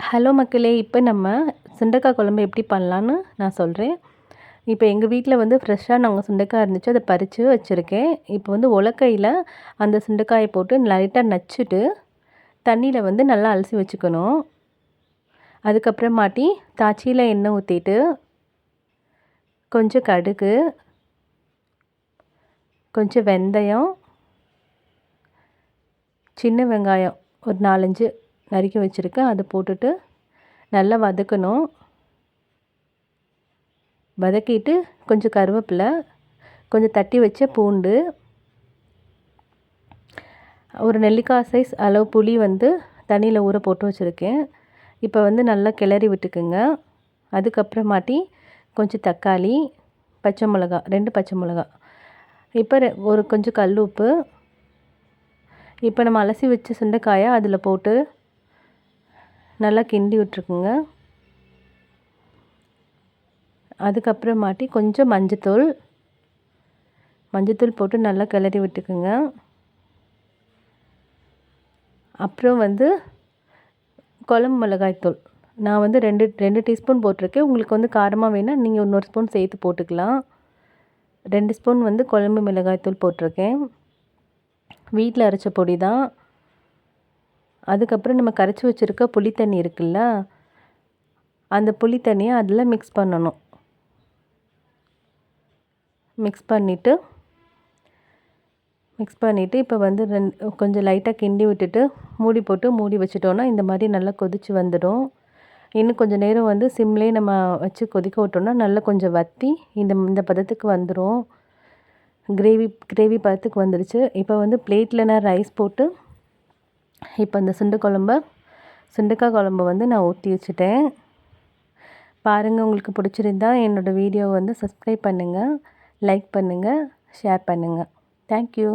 Hello மக்களே! இப்போ நம்ம சுண்டைக்காய் குழம்பு எப்படி பண்ணலான்னு நான் சொல்கிறேன். இப்போ எங்கள் வீட்டில் வந்து ஃப்ரெஷ்ஷாக நாங்கள் சுண்டைக்காய் இருந்துச்சு. அதை பறித்து வச்சுருக்கேன். இப்போ வந்து உலக்கையில் அந்த சுண்டைக்காய போட்டு லைட்டாக நச்சுட்டு தண்ணியில் வந்து நல்லா அலசி வச்சுக்கணும். அதுக்கப்புறமாட்டி தாச்சியில் எண்ணெய் ஊற்றிட்டு கொஞ்சம் கடுகு, கொஞ்சம் வெந்தயம், சின்ன வெங்காயம் ஒரு 4, 5 நறுக்கி வச்சுருக்கேன். அதை போட்டுட்டு நல்லா வதக்கணும். வதக்கிட்டு கொஞ்சம் கருவேப்பிலை, கொஞ்சம் தட்டி வச்ச பூண்டு, ஒரு நெல்லிக்காய் சைஸ் அளவு புளி வந்து தண்ணியில் ஊற போட்டு வச்சுருக்கேன். இப்போ வந்து நல்லா கிளறி விட்டுக்குங்க. அதுக்கப்புறமாட்டி கொஞ்சம் தக்காளி, பச்சை மிளகா 2 பச்சை மிளகா, இப்போ ஒரு கொஞ்சம் கல் உப்பு, இப்போ நம்ம அலசி வச்ச சுண்டைக்காயை அதில் போட்டு நல்லா கிண்டி விட்டுருக்குங்க. அதுக்கப்புறமாட்டி கொஞ்சம் மஞ்சத்தூள் போட்டு நல்லா கிளறி விட்டுக்குங்க. அப்புறம் வந்து குழம்பு மிளகாய்த்தூள் நான் வந்து 2 டீஸ்பூன் போட்டிருக்கேன். உங்களுக்கு வந்து காரமாக வேணால் நீங்கள் இன்னொரு ஸ்பூன் சேர்த்து போட்டுக்கலாம். 2 ஸ்பூன் வந்து குழம்பு மிளகாய்த்தூள் போட்டிருக்கேன். வீட்டில் அரைச்ச பொடி தான். அதுக்கப்புறம் நம்ம கரைச்சி வச்சுருக்க புளி தண்ணி இருக்குல்ல, அந்த புளி தண்ணியை அதில் மிக்ஸ் பண்ணணும். மிக்ஸ் பண்ணிவிட்டு இப்போ வந்து கொஞ்சம் லைட்டாக கிண்டி விட்டுட்டு மூடி வச்சுட்டோன்னா இந்த மாதிரி நல்லா கொதித்து வந்துடும். இன்னும் கொஞ்சம் நேரம் வந்து சிம்லேயே நம்ம வச்சு கொதிக்க விட்டோம்னா நல்லா கொஞ்சம் வற்றி இந்த பதத்துக்கு வந்துடும். கிரேவி பதத்துக்கு வந்துடுச்சு. இப்போ வந்து பிளேட்டில் நான் ரைஸ் போட்டு இப்போ அந்த சுண்டைக்காய் குழம்பு வந்து நான் ஊற்றி வச்சுட்டேன். பாருங்கள், உங்களுக்கு பிடிச்சிருந்தா என்னோடய வீடியோவை வந்து சப்ஸ்கிரைப் பண்ணுங்கள், லைக் பண்ணுங்கள், ஷேர் பண்ணுங்கள். தேங்க்யூ.